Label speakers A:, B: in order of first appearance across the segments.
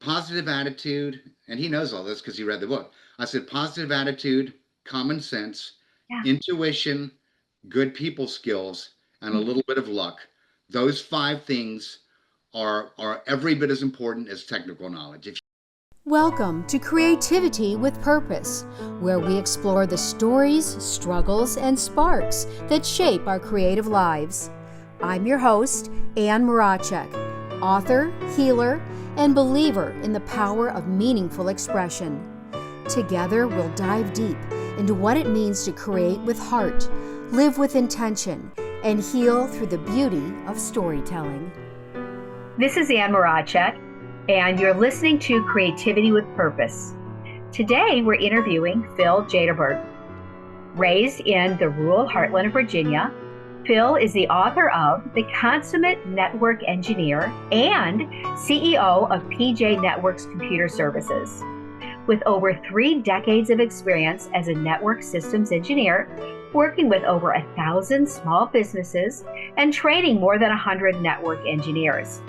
A: positive attitude, and he knows all this because he read the book. I said positive attitude, common sense,
B: Yeah.
A: intuition, good people skills, and a little bit of luck. Those five things are every bit as important as technical knowledge. If
C: Welcome to Creativity with Purpose, where we explore the stories, struggles, and sparks that shape our creative lives. I'm your host, Ann Maracek, author, healer, and believer in the power of meaningful expression. Together, we'll dive deep into what it means to create with heart, live with intention, and heal through the beauty of storytelling.
B: This is Ann Maracek, and you're listening to Creativity with Purpose. Today, we're interviewing Phil Jaderborg. Raised in the rural heartland of Virginia, Phil is the author of The Consummate Network Engineer and CEO of PJ Networks Computer Services. With over 3 decades of experience as a network systems engineer, working with over 1,000 small businesses and training more than 100 network engineers.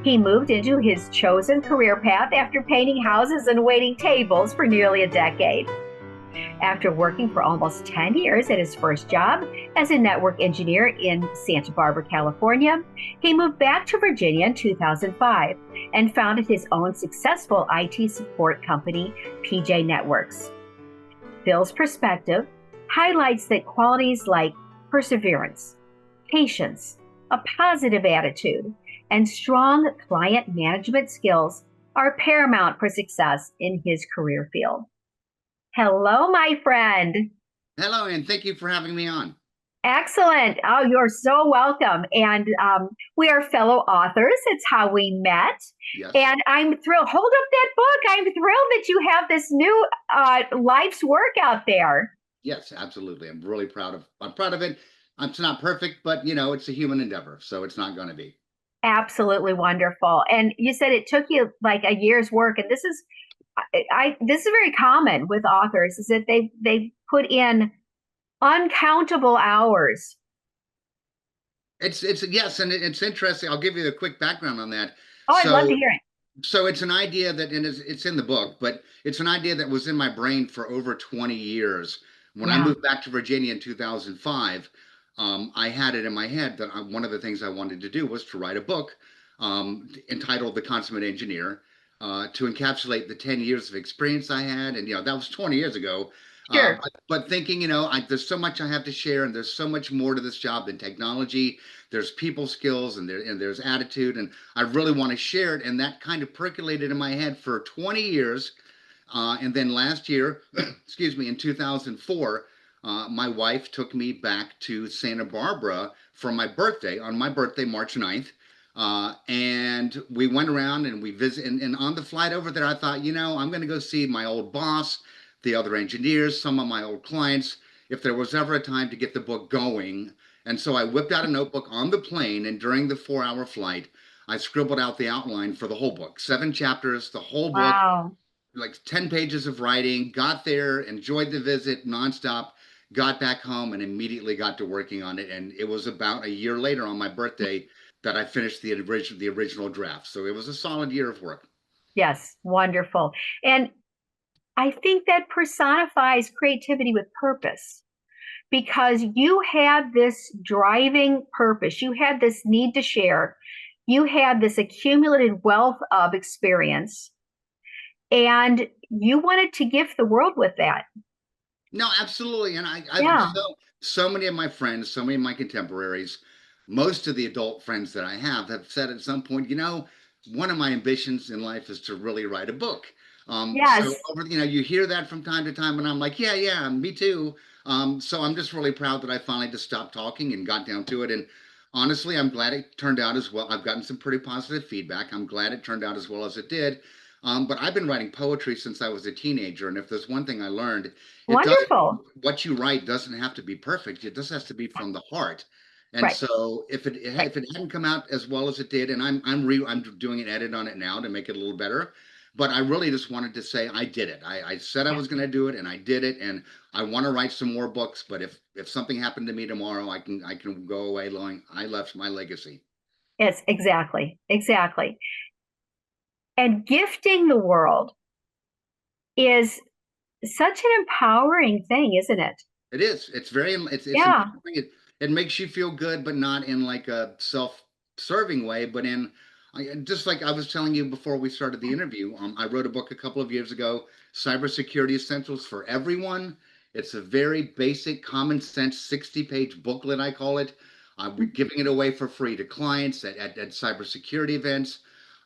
B: He moved into his chosen career path after painting houses and waiting tables for nearly a decade. After working for almost 10 years at his first job as a network engineer in Santa Barbara, California, he moved back to Virginia in 2005 and founded his own successful IT support company, PJ Networks. Phil's perspective highlights that qualities like perseverance, patience, a positive attitude, and strong client management skills are paramount for success in his career field. Hello, my friend.
A: Hello, and thank you for having me on.
B: Excellent. Oh, you're so welcome. And we are fellow authors. It's how we met.
A: Yes.
B: And I'm thrilled. Hold up that book. I'm thrilled that you have this new life's work out there.
A: Yes, absolutely. I'm proud of it. It's not perfect, but it's a human endeavor, so it's not going to be.
B: Absolutely wonderful. And you said it took you like a year's work, and this is very common with authors, is that they put in uncountable hours.
A: It's yes, and it's interesting. I'll give you a quick background on that.
B: Oh, I'd love to
A: So
B: hear it.
A: so it's an idea that, and it's in the book, but it's an idea that was in my brain for over 20 years. When I
B: Yeah.
A: moved back to Virginia in 2005, I had it in my head that one of the things I wanted to do was to write a book entitled The Consummate Engineer, to encapsulate the 10 years of experience I had. And, that was 20 years ago.
B: Sure.
A: But thinking, there's so much I have to share, and there's so much more to this job than technology. There's people skills, and there's attitude, and I really want to share it. And that kind of percolated in my head for 20 years. And then last year, excuse me, in 2004, my wife took me back to Santa Barbara for my birthday, on my birthday, March 9th. And we went around and we visited. And on the flight over there, I thought, I'm going to go see my old boss, the other engineers, some of my old clients, if there was ever a time to get the book going. And so I whipped out a notebook on the plane, and during the 4-hour flight, I scribbled out the outline for the whole book, 7 chapters, the whole book,
B: Wow.
A: like 10 pages of writing. Got there, enjoyed the visit nonstop, got back home, and immediately got to working on it. And it was about a year later, on my birthday, that I finished the original draft. So it was a solid year of work.
B: Yes, wonderful. And I think that personifies creativity with purpose, because you had this driving purpose. You had this need to share. You had this accumulated wealth of experience, and you wanted to gift the world with that.
A: No, absolutely. And I've
B: Yeah.
A: so many of my friends, so many of my contemporaries, most of the adult friends that I have said at some point, one of my ambitions in life is to really write a book. So
B: Yes.
A: over, you hear that from time to time, and I'm like, yeah, yeah, me too. So I'm just really proud that I finally just stopped talking and got down to it. And honestly, I'm glad it turned out as well. I've gotten some pretty positive feedback. I'm glad it turned out as well as it did. But I've been writing poetry since I was a teenager, and if there's one thing I learned, it doesn't
B: Wonderful.
A: what you write doesn't have to be perfect. It just has to be from the heart. And
B: Right.
A: so
B: Right.
A: if it hadn't come out as well as it did, and I'm doing an edit on it now to make it a little better, but I really just wanted to say I did it. I said I
B: Yeah.
A: was going to do it, and I did it. And I want to write some more books. But if something happened to me tomorrow, I can go away knowing I left my legacy.
B: Yes, exactly. Exactly. And gifting the world is such an empowering thing, isn't it?
A: It is. It's very. It's
B: Yeah.
A: empowering. It makes you feel good, but not in like a self-serving way, but in just like I was telling you before we started the interview. I wrote a book a couple of years ago, Cybersecurity Essentials for Everyone. It's a very basic, common sense, 60-page booklet, I call it. We're giving it away for free to clients at cybersecurity events.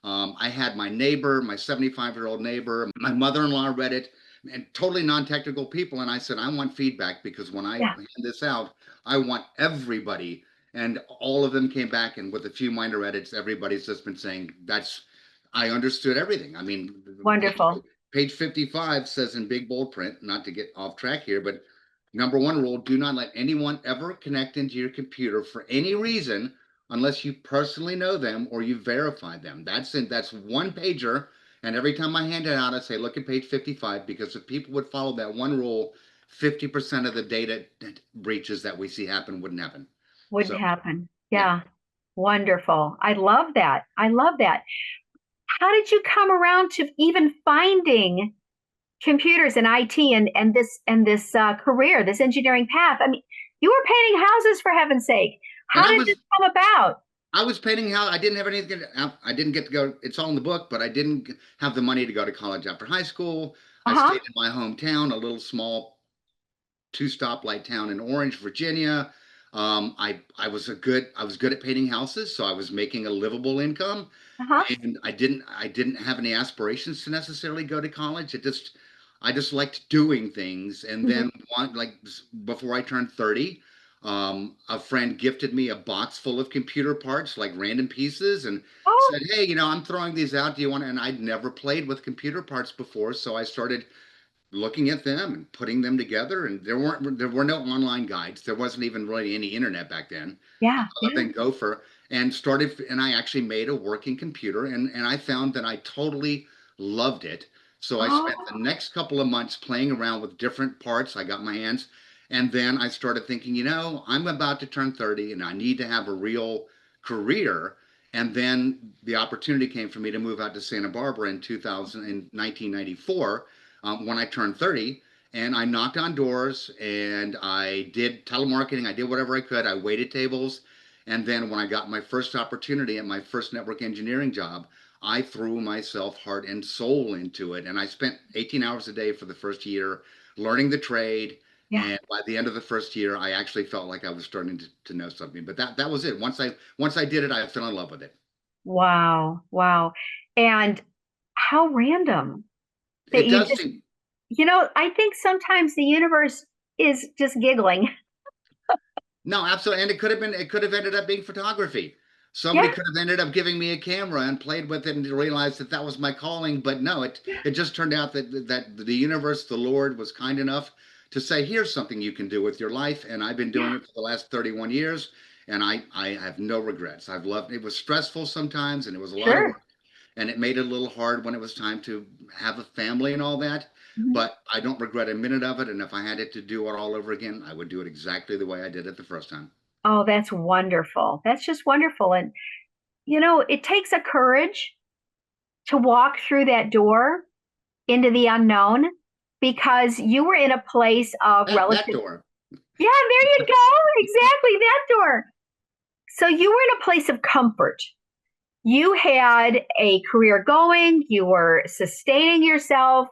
A: I had my neighbor, my 75-year-old neighbor, my mother-in-law read it, and totally non-technical people. And I said, I want feedback because when I
B: Yeah.
A: hand this out, I want everybody. And all of them came back, and with a few minor edits, everybody's just been saying I understood everything. I mean,
B: Wonderful.
A: page 55 says in big bold print, not to get off track here, but number one rule, do not let anyone ever connect into your computer for any reason unless you personally know them or you verify them. That's one pager. And every time I hand it out, I say, look at page 55, because if people would follow that one rule, 50% of the data breaches that we see happen wouldn't happen.
B: Wouldn't
A: So,
B: happen.
A: yeah.
B: Yeah. Wonderful. I love that. I love that. How did you come around to even finding computers and IT and this career, this engineering path? I mean, you were painting houses for heaven's sake.
A: And
B: How did this come about?
A: I was painting how I didn't have anything. I didn't get to go. It's all in the book, but I didn't have the money to go to college after high school. I
B: Uh-huh.
A: stayed in my hometown, a little small two stoplight town in Orange, Virginia. I was good at painting houses, so I was making a livable income,
B: Uh-huh.
A: and I didn't have any aspirations to necessarily go to college. I just liked doing things. And
B: Mhm.
A: then before I turned 30, a friend gifted me a box full of computer parts, like random pieces, and
B: Oh,
A: said, "Hey, I'm throwing these out. Do you want?" And I'd never played with computer parts before, so I started looking at them and putting them together. And there were no online guides. There wasn't even really any internet back then,
B: yeah,
A: other
B: yeah.
A: than Gopher. And I actually made a working computer, and I found that I totally loved it. So I spent the
B: Oh,
A: next couple of months playing around with different parts I got my hands. And then I started thinking, I'm about to turn 30 and I need to have a real career. And then the opportunity came for me to move out to Santa Barbara in 1994, when I turned 30. And I knocked on doors and I did telemarketing. I did whatever I could. I waited tables. And then when I got my first opportunity at my first network engineering job, I threw myself heart and soul into it. And I spent 18 hours a day for the first year learning the trade.
B: yeah.
A: And by the end of the first year, I actually felt like I was starting to know something. But that was it. Once I did it, I fell in love with it.
B: Wow. Wow. And how random that
A: It
B: you
A: does
B: just,
A: seem.
B: I think sometimes the universe is just giggling.
A: No, absolutely. And it could have ended up being photography. Somebody
B: Yeah.
A: could have ended up giving me a camera and played with it and realized that that was my calling. But no, it just turned out that the universe, the Lord, was kind enough to say, here's something you can do with your life. And I've been doing
B: Yeah.
A: it for the last 31 years, and I have no regrets. I've loved it. It was stressful sometimes, and it was a lot of
B: Sure.
A: work, and it made it a little hard when it was time to have a family and all that.
B: Mhm.
A: But I don't regret a minute of it. And if I had it to do it all over again, I would do it exactly the way I did it the first time.
B: Oh, that's wonderful. That's just wonderful. And, it takes a courage to walk through that door into the unknown because you were in a place of
A: That
B: relative.
A: door.
B: Yeah, there you go. Exactly, that door. So you were in a place of comfort. You had a career going, you were sustaining yourself,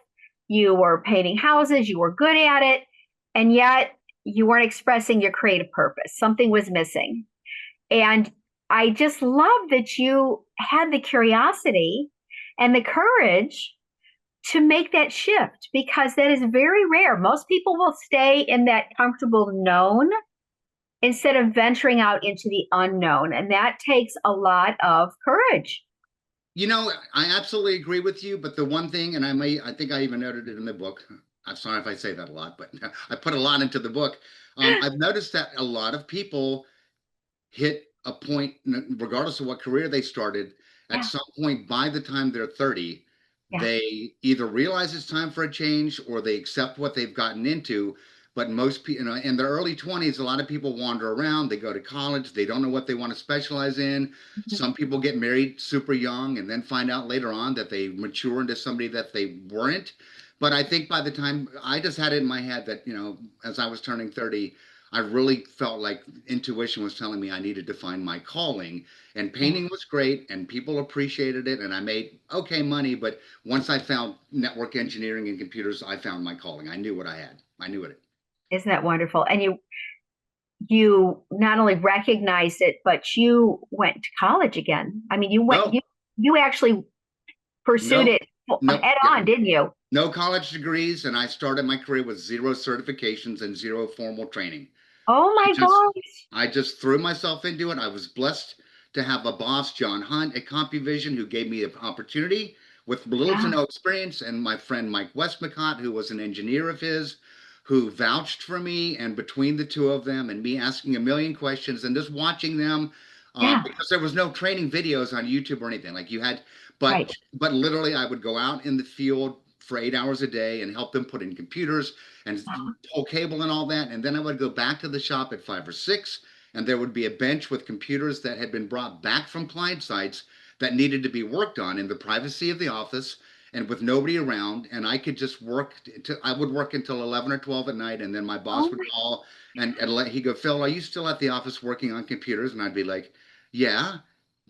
B: you were painting houses, you were good at it, and yet you weren't expressing your creative purpose. Something was missing. And I just love that you had the curiosity and the courage to make that shift because that is very rare. Most people will stay in that comfortable known instead of venturing out into the unknown. And that takes a lot of courage.
A: I absolutely agree with you. But the one thing, and I think I even noted it in the book. I'm sorry if I say that a lot, but I put a lot into the book. I've noticed that a lot of people hit a point, regardless of what career they started, at
B: Yeah,
A: some point by the time they're 30,
B: yeah,
A: they either realize it's time for a change or they accept what they've gotten into. but most people, in their early 20s, a lot of people wander around. They go to college. They don't know what they want to specialize in.
B: Mhm.
A: Some people get married super young and then find out later on that they mature into somebody that they weren't. But I think by the time I just had it in my head that, as I was turning 30, I really felt like intuition was telling me I needed to find my calling. And
B: Yeah.
A: painting was great and people appreciated it and I made okay money. But once I found network engineering and computers, I found my calling. I knew what I had. I knew it.
B: Isn't that wonderful? And you not only recognized it, but you went to college again. I mean,
A: No,
B: you actually pursued
A: no,
B: it
A: no,
B: head
A: yeah,
B: on, didn't you?
A: no college degrees. And I started my career with zero certifications and zero formal training.
B: Oh
A: I
B: my
A: just
B: gosh.
A: I just threw myself into it. I was blessed to have a boss, John Hunt at CompuVision, who gave me an opportunity with little to
B: Yeah.
A: no experience, and my friend Mike Westmacott, who was an engineer of his, who vouched for me. And between the two of them and me asking a million questions and just watching them,
B: Yeah.
A: because there was no training videos on YouTube or anything like you had,
B: Right.
A: but literally I would go out in the field for 8 hours a day and help them put in computers and pull cable and all that. And then I would go back to the shop at 5 or 6, and there would be a bench with computers that had been brought back from client sites that needed to be worked on in the privacy of the office and with nobody around. And I could just work. I would work until 11 or 12 at night, and then my boss
B: Oh
A: would
B: my,
A: call and let he go, Phil, are you still at the office working on computers? And I'd be like, yeah.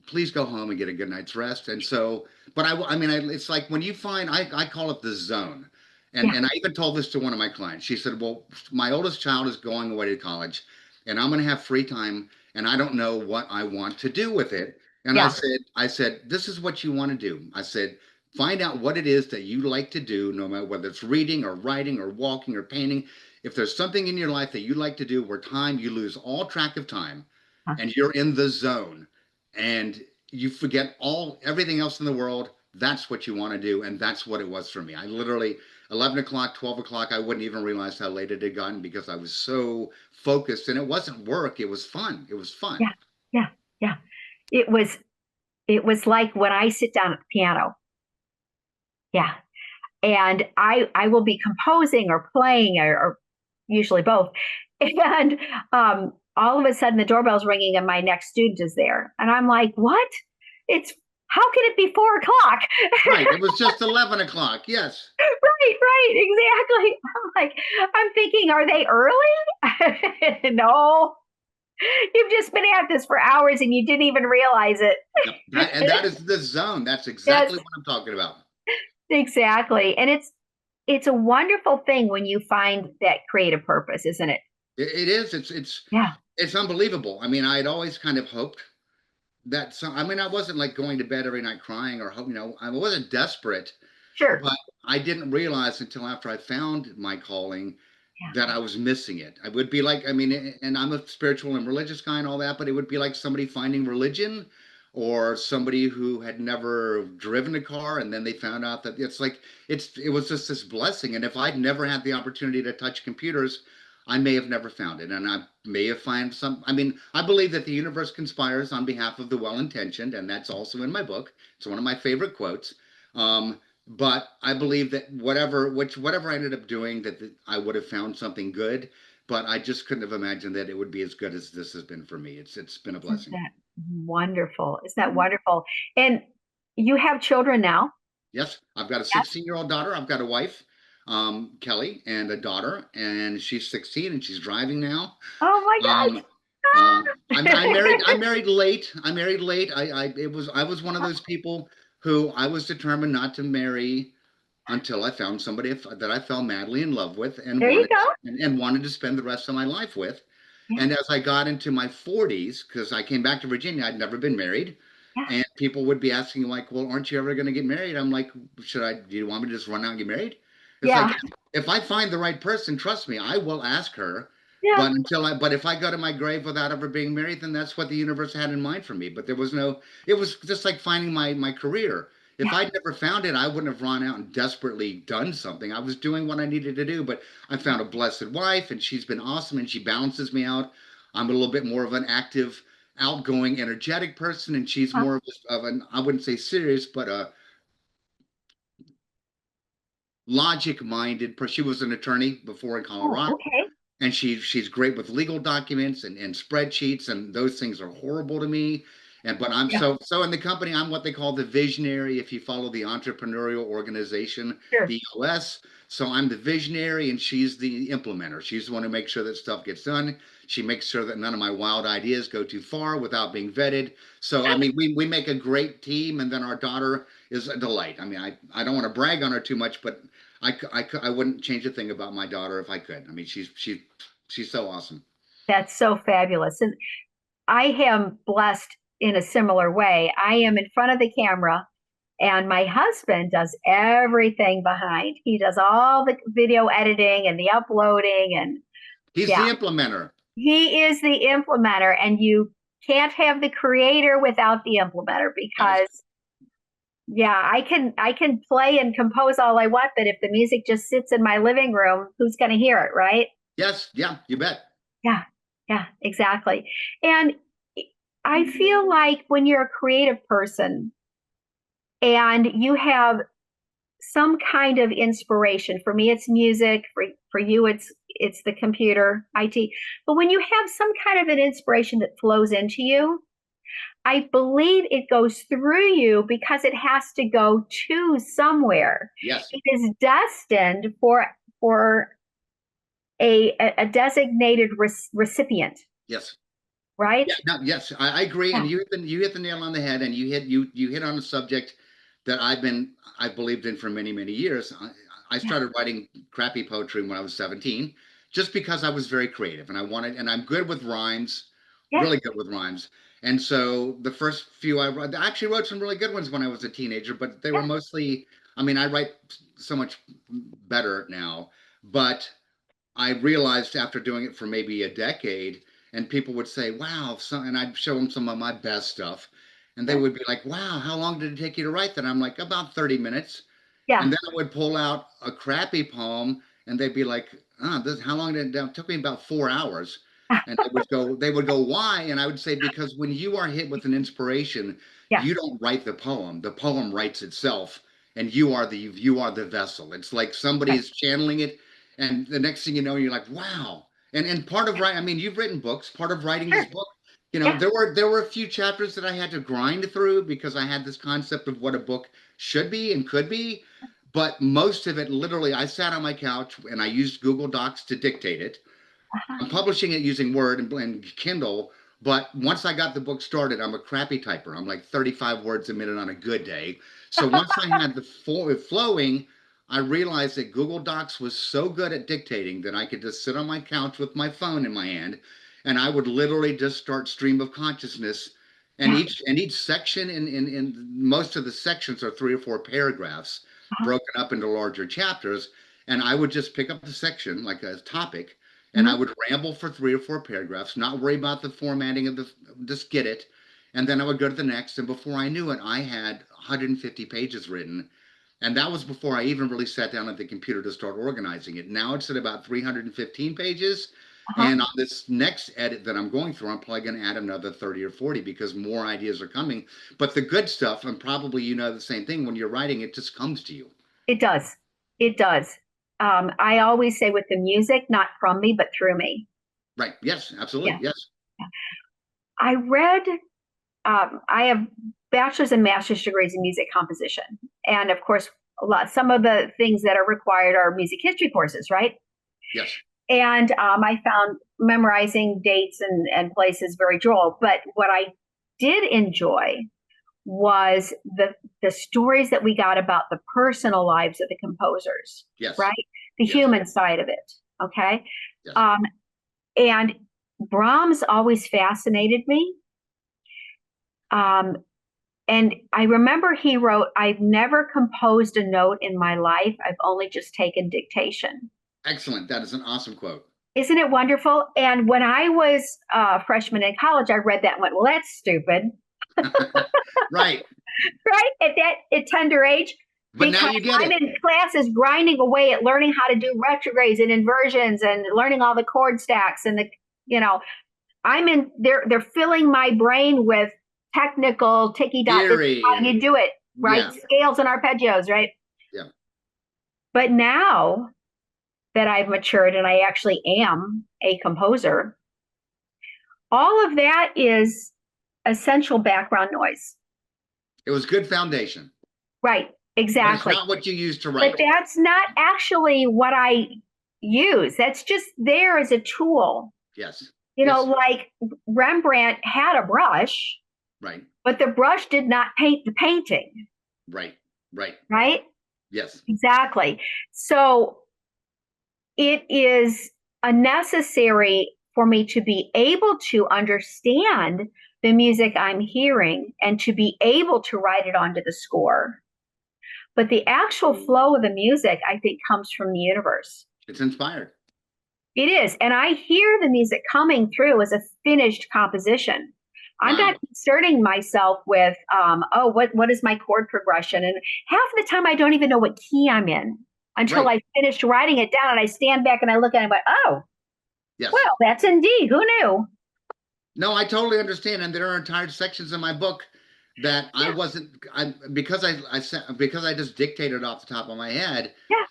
A: Please go home and get a good night's rest. And so, but I mean, it's like when you find, I call it the zone.
B: yeah.
A: And I even told this to one of my clients. She said, well, my oldest child is going away to college and I'm going to have free time and I don't know what I want to do with it. And
B: Yeah.
A: I said, this is what you want to do. I said, find out what it is that you like to do, no matter whether it's reading or writing or walking or painting. If there's something in your life that you like to do where time, you lose all track of time
B: Huh.
A: and you're in the zone and you forget everything else in the world. That's what you want to do. And that's what it was for me. I literally, 11 o'clock, 12 o'clock, I wouldn't even realize how late it had gotten because I was so focused. And it wasn't work, it was fun. It was fun.
B: Yeah. Yeah. Yeah. It was it was like when I sit down at the piano. Yeah. And I will be composing or playing or usually both. And all of a sudden the doorbell's ringing and my next student is there. And I'm like, what? It's how can it be 4 o'clock?
A: Right. It was just 11 o'clock. Yes.
B: Right, exactly. I'm thinking, are they early? No, you've just been at this for hours and you didn't even realize it.
A: Yep. And that is the zone. That's
B: Yes,
A: exactly what I'm talking about.
B: exactly. And it's a wonderful thing when you find that creative purpose, isn't it?
A: It is.
B: Yeah,
A: It's unbelievable. I mean, I had always kind of hoped that I mean, I wasn't like going to bed every night crying or I wasn't desperate.
B: sure.
A: But I didn't realize until after I found my calling
B: Yeah.
A: that I was missing it. I would be like, I mean, and I'm a spiritual and religious guy and all that, but it would be like somebody finding religion or somebody who had never driven a car and then they found out that it's like it was just this blessing. And if I'd never had the opportunity to touch computers, I may have never found it. And I may have found some, I mean, I believe that the universe conspires on behalf of the well-intentioned, and that's also in my book. It's one of my favorite quotes. But I believe that whatever I ended up doing, that I would have found something good. But I just couldn't have imagined that it would be as good as this has been for me. It's been a
B: Isn't
A: blessing.
B: that wonderful? Isn't that wonderful? And you have children now?
A: Yes, I've got a
B: Yes.
A: 16-year-old daughter. I've got a wife, Kelly, and a daughter, and she's 16 and she's driving now.
B: Oh my
A: Um, I'm married.
B: gosh.
A: I married late. I married late. I was one of those people who I was determined not to marry until I found somebody that I fell madly in love with and
B: There you
A: wanted
B: go.
A: and wanted to spend the rest of my life with.
B: Yeah,
A: And as I got into my 40s, because I came back to Virginia, I'd never been married,
B: yeah,
A: and people would be asking like, "Well, aren't you ever going to get married?" I'm like, "Should I? Do you want me to just run out and get married?" It's like
B: yeah,
A: if I find the right person, trust me, I will ask her.
B: yeah.
A: But if I go to my grave without ever being married, then that's what the universe had in mind for me. But there was no, it was just like finding my career. If
B: Yeah.
A: I'd never found it, I wouldn't have run out and desperately done something. I was doing what I needed to do, but I found a blessed wife and she's been awesome and she balances me out. I'm a little bit more of an active, outgoing, energetic person, and she's
B: Huh.
A: more of an, I wouldn't say serious, but a logic minded person. She was an attorney before in
B: Oh,
A: Colorado.
B: okay.
A: and she's great with legal documents and spreadsheets, and those things are horrible to me. And but I'm
B: Yeah,
A: so in the company, I'm what they call the visionary. If you follow the entrepreneurial organization,
B: sure.
A: the EOS, so I'm the visionary, and she's the implementer. She's the one who makes sure that stuff gets done. She makes sure that none of my wild ideas go too far without being vetted. So I mean, we make a great team, and then our daughter is a delight. I mean, I don't want to brag on her too much, but I wouldn't change a thing about my daughter if I could. I mean, she's so awesome.
B: That's so fabulous. And I am blessed in a similar way. I am in front of the camera, and my husband does everything behind. He does all the video editing and the uploading. And
A: He's
B: yeah,
A: the implementer.
B: he is the implementer. And you can't have the creator without the implementer
A: That is
B: because yeah, I can play and compose all I want, but if the music just sits in my living room, who's going to hear it, right?
A: yes, yeah, you bet.
B: Yeah, yeah, exactly. And I feel like when you're a creative person and you have some kind of inspiration, for me it's music, for you it's the computer, IT. But when you have some kind of an inspiration that flows into you, I believe it goes through you because it has to go to somewhere.
A: Yes,
B: It is destined for a designated recipient,
A: yes.
B: right?
A: Yeah, no, yes, I agree,
B: Yeah,
A: and you hit the nail on the head, and you hit on a subject that I've believed in for many years. I
B: yeah,
A: started writing crappy poetry when I was 17, just because I was very creative, and and I'm good with rhymes,
B: yeah,
A: really good with rhymes. And so the first few I actually wrote some really good ones when I was a teenager, but they
B: yeah,
A: were mostly, I mean, I write so much better now, but I realized after doing it for maybe a decade, and people would say, "Wow," and I'd show them some of my best stuff, and they
B: yeah,
A: would be like, "Wow, how long did it take you to write that?" I'm like, "About 30 minutes."
B: yeah.
A: And then I would pull out a crappy poem, and they'd be like, this how long did it took me about 4 hours. And they would go, why? And I would say, because when you are hit with an inspiration,
B: Yeah.
A: you don't write the poem. The poem writes itself, and you are the vessel. It's like somebody
B: Right.
A: is channeling it, and the next thing you know, you're like, wow. And part of writing, I mean, you've written books. Part of writing this
B: Sure.
A: book,
B: Yeah.
A: there were a few chapters that I had to grind through because I had this concept of what a book should be and could be, but most of it, literally, I sat on my couch and I used Google Docs to dictate it.
B: Uh-huh.
A: I'm publishing it using Word and Kindle, but once I got the book started, I'm a crappy typer. I'm like 35 words a minute on a good day. So once I had the flowing, I realized that Google Docs was so good at dictating that I could just sit on my couch with my phone in my hand, and I would literally just start stream of consciousness. And
B: Yeah.
A: each section in most of the sections are 3 or 4 paragraphs
B: Uh-huh.
A: broken up into larger chapters. And I would just pick up the section like a topic, and I
B: Mhm.
A: would ramble for 3 or 4 paragraphs, not worry about the formatting of just get it. And then I would go to the next. And before I knew it, I had 150 pages written. And that was before I even really sat down at the computer to start organizing it. Now it's at about 315 pages.
B: Uh-huh.
A: And on this next edit that I'm going through, I'm probably going to add another 30 or 40 because more ideas are coming. But the good stuff, and probably the same thing, when you're writing, it just comes to you.
B: It does. It does. I always say with the music, not from me, but through me.
A: Right. Yes, absolutely.
B: Yeah.
A: Yes.
B: I read, I have bachelor's and master's degrees in music composition. And of course, some of the things that are required are music history courses, right?
A: Yes.
B: And I found memorizing dates and places very droll. But what I did enjoy was the stories that we got about the personal lives of the composers,
A: Yes.
B: right? The
A: Yes.
B: human side of it. Okay.
A: Yes.
B: Um, and Brahms always fascinated me. Um, and I remember he wrote, I've never composed a note in my life. I've only just taken dictation.
A: Excellent. That is an awesome quote.
B: Isn't it wonderful? And when I was a freshman in college, I read that and went, well, that's stupid.
A: Right.
B: Right at tender age,
A: But now
B: because
A: you get
B: I'm
A: it.
B: in classes grinding away at learning how to do retrogrades and inversions and learning all the chord stacks and you know, I'm in they're filling my brain with technical ticky dot. This is
A: Theory
B: how you
A: and
B: do it, right?
A: yeah.
B: Scales and arpeggios, right?
A: Yeah.
B: But now that I've matured and I actually am a composer, all of that is essential background noise.
A: It was good foundation.
B: Right,
A: But
B: exactly.
A: it's not what you use to
B: But
A: write.
B: that's not actually what I use. That's just there as a tool.
A: Yes.
B: You know,
A: Yes.
B: like Rembrandt had a brush,
A: Right.
B: but the brush did not paint the painting,
A: Right. Right.
B: right?
A: Yes.
B: Exactly. So it is a necessary for me to be able to understand the music I'm hearing and to be able to write it onto the score. But the actual flow of the music, I think, comes from the universe.
A: It's inspired.
B: It is. And I hear the music coming through as a finished composition. I'm
A: Wow.
B: not concerning myself with, what is my chord progression? And half the time I don't even know what key I'm in until
A: Right.
B: I finished writing it down and I stand back and I look at it and go, oh,
A: Yes.
B: well, that's indeed. Who knew?
A: No, I totally understand. And there are entire sections in my book that I
B: Yeah.
A: wasn't, because because I just dictated off the top of my head.
B: Yeah.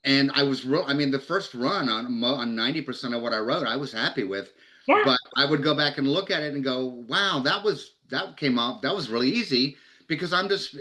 A: And I was real. I mean, the first run on 90% of what I wrote, I was happy with.
B: Yeah.
A: But I would go back and look at it and go, "Wow, that came out. That was really easy." Because I'm just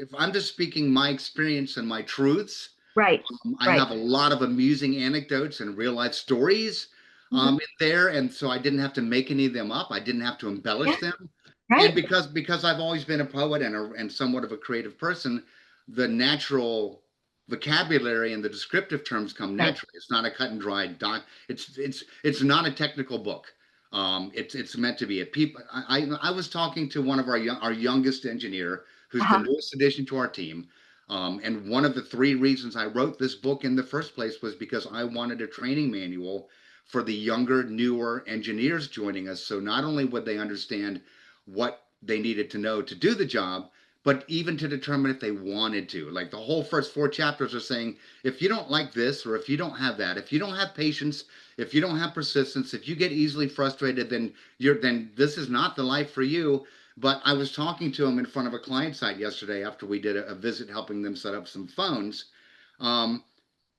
A: speaking my experience and my truths.
B: Right.
A: I
B: Right.
A: have a lot of amusing anecdotes and real life stories in there, and so I didn't have to make any of them up. I didn't have to embellish
B: Yeah.
A: them. And
B: Right.
A: because I've always been a poet and somewhat of a creative person, the natural vocabulary and the descriptive terms come
B: Right.
A: naturally. It's not a cut and dried doc. It's not a technical book. It's meant to be a people. I was talking to one of our youngest engineer, who's the
B: Uh-huh.
A: newest addition to our team. And one of the three reasons I wrote this book in the first place was because I wanted a training manual for the younger, newer engineers joining us. So not only would they understand what they needed to know to do the job, but even to determine if they wanted to. Like the whole first four chapters are saying, if you don't like this, or if you don't have that, if you don't have patience, if you don't have persistence, if you get easily frustrated, then this is not the life for you. But I was talking to him in front of a client site yesterday after we did a visit helping them set up some phones. Um,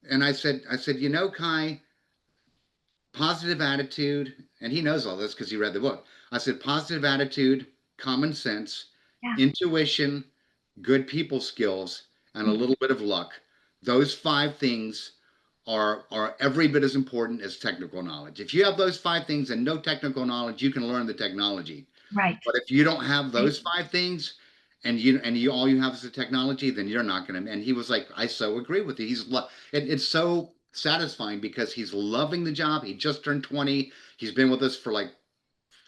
A: and I said, you know, Kai, positive attitude, and he knows all this because he read the book. I said, positive attitude, common sense,
B: Yeah.
A: intuition, good people skills, and a little bit of luck. Those five things are every bit as important as technical knowledge. If you have those five things and no technical knowledge, you can learn the technology.
B: Right.
A: But if you don't have those five things and you all you have is the technology, then you're not going to. And he was like, I so agree with you. It's so satisfying because he's loving the job. He just turned 20. He's been with us for like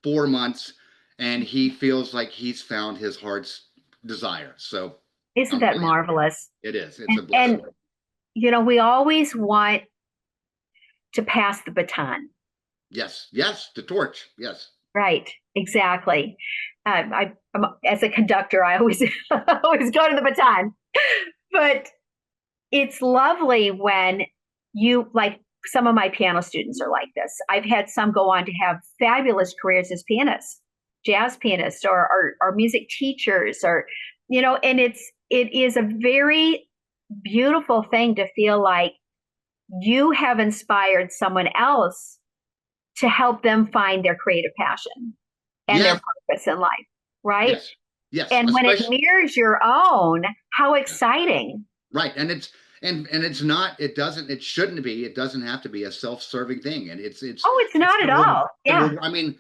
A: 4 months, and he feels like he's found his heart's desire. So
B: Isn't
A: I'm
B: that
A: really,
B: marvelous?
A: it is. It's a
B: And
A: blessing.
B: we always want to pass the baton.
A: Yes, yes, the torch. Yes,
B: Right, exactly. As a conductor, I always always go to the baton. But it's lovely when you like some of my piano students are like this. I've had some go on to have fabulous careers as pianists, jazz pianists, or music teachers, or and it is a very beautiful thing to feel like you have inspired someone else to help them find their creative passion and their
A: yes,
B: purpose in life, right?
A: yes, yes.
B: And when it
A: Especially
B: mirrors your own, how exciting.
A: right, and it's not. It doesn't. It shouldn't be. It doesn't have to be a self-serving thing. And
B: Oh, it's
A: it's
B: not at all. Yeah.
A: I mean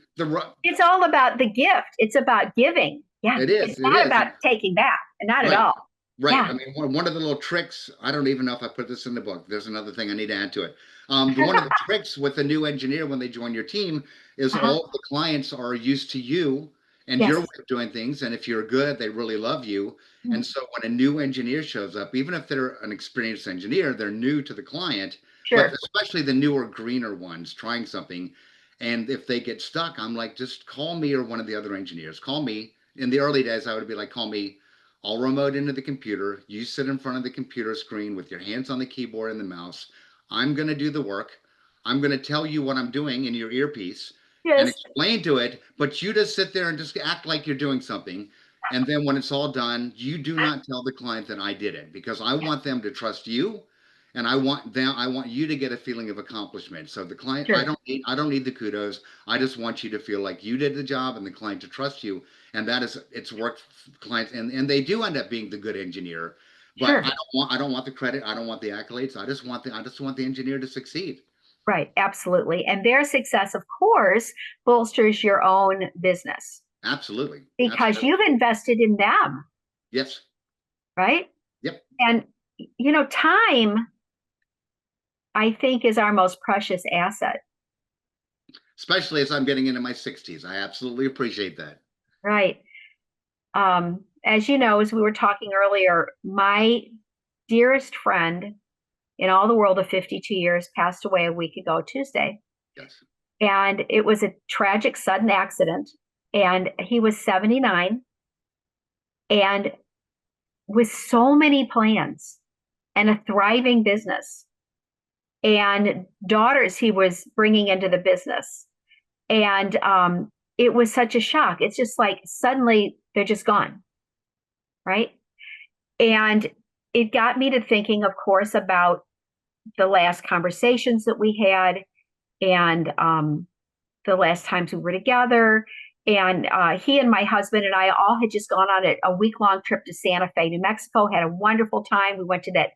B: It's all about the gift. It's about giving. Yeah.
A: it is.
B: It's
A: It
B: not
A: is.
B: about taking back. Not at
A: Right.
B: all.
A: Right.
B: Yeah.
A: I mean, one of the little tricks, I don't even know if I put this in the book. There's another thing I need to add to it. The one of the tricks with a new engineer when they join your team is
B: Uh-huh.
A: all of the clients are used to you and your
B: Yes.
A: way of doing things. And if you're good, they really love you.
B: Mm.
A: And so when a new engineer shows up, even if they're an experienced engineer, they're new to the client, but
B: Sure.
A: especially the newer, greener ones trying something. And if they get stuck, I'm like, just call me or one of the other engineers. Call me. In the early days, I would be like, call me. I'll remote into the computer. You sit in front of the computer screen with your hands on the keyboard and the mouse. I'm going to do the work. I'm going to tell you what I'm doing in your earpiece and
B: Yes.
A: explain to it, but you just sit there and just act like you're doing something. And then when it's all done, you do not tell the client that I did it because I want them to trust you and I want you to get a feeling of accomplishment. So the client,
B: Sure.
A: I don't need the kudos. I just want you to feel like you did the job and the client to trust you. And that is, it's worked for clients, and they do end up being the good engineer. But
B: Sure.
A: I don't want the credit. I don't want the accolades. I just want the engineer to succeed.
B: Right. Absolutely. And their success, of course, bolsters your own business
A: Absolutely.
B: because
A: Absolutely.
B: you've invested in them,
A: Yes.
B: right?
A: Yep.
B: And, time, I think, is our most precious asset.
A: Especially as I'm getting into my 60s. I absolutely appreciate that.
B: Right. As you know, as we were talking earlier, my dearest friend in all the world of 52 years passed away a week ago, Tuesday.
A: Yes.
B: And it was a tragic, sudden accident. And he was 79 and with so many plans and a thriving business and daughters he was bringing into the business. And it was such a shock. It's just like suddenly they're just gone. Right. And it got me to thinking, of course, about the last conversations that we had and the last times we were together. And he and my husband and I all had just gone on a week-long trip to Santa Fe, New Mexico, had a wonderful time. We went to that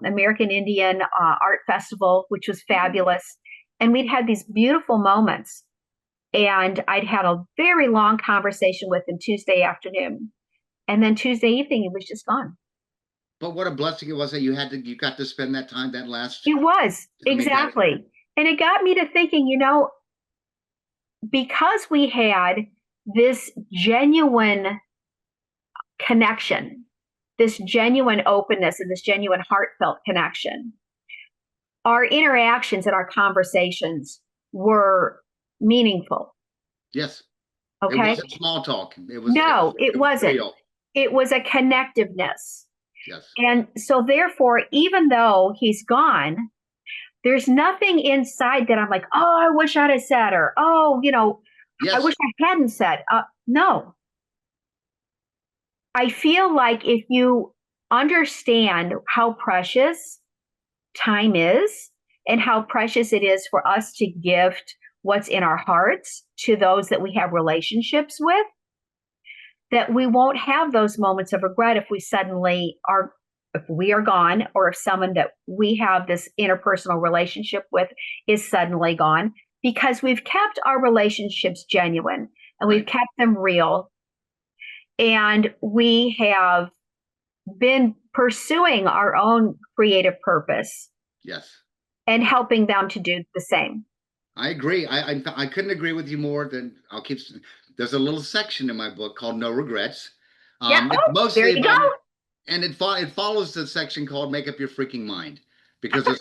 B: American Indian art festival, which was fabulous. And we'd had these beautiful moments. And I'd had a very long conversation with him Tuesday afternoon. And then Tuesday evening, he was just gone.
A: But what a blessing it was that you got to spend that time, that last,
B: It was,
A: I mean, that,
B: exactly. And it got me to thinking, because we had this genuine connection, this genuine openness, and this genuine heartfelt connection, our interactions and our conversations were meaningful.
A: yes, it
B: Okay.
A: wasn't small talk.
B: No, it
A: it was
B: wasn't.
A: real.
B: It was a connectiveness.
A: Yes.
B: And so, therefore, even though he's gone, there's nothing inside that I'm like, oh, I wish I'd have said, or, oh, I
A: Yes.
B: wish I hadn't said. No. I feel like if you understand how precious time is and how precious it is for us to gift what's in our hearts to those that we have relationships with, that we won't have those moments of regret if if we are gone, or if someone that we have this interpersonal relationship with is suddenly gone, because we've kept our relationships genuine and we've
A: Right.
B: kept them real. And we have been pursuing our own creative purpose
A: Yes.
B: and helping them to do the same.
A: I agree. I couldn't agree with you more than there's a little section in my book called No Regrets.
B: Yeah.
A: It's
B: Oh, there
A: mostly
B: you go.
A: about, and it follows the section called Make Up Your Freaking Mind, because
B: I love it.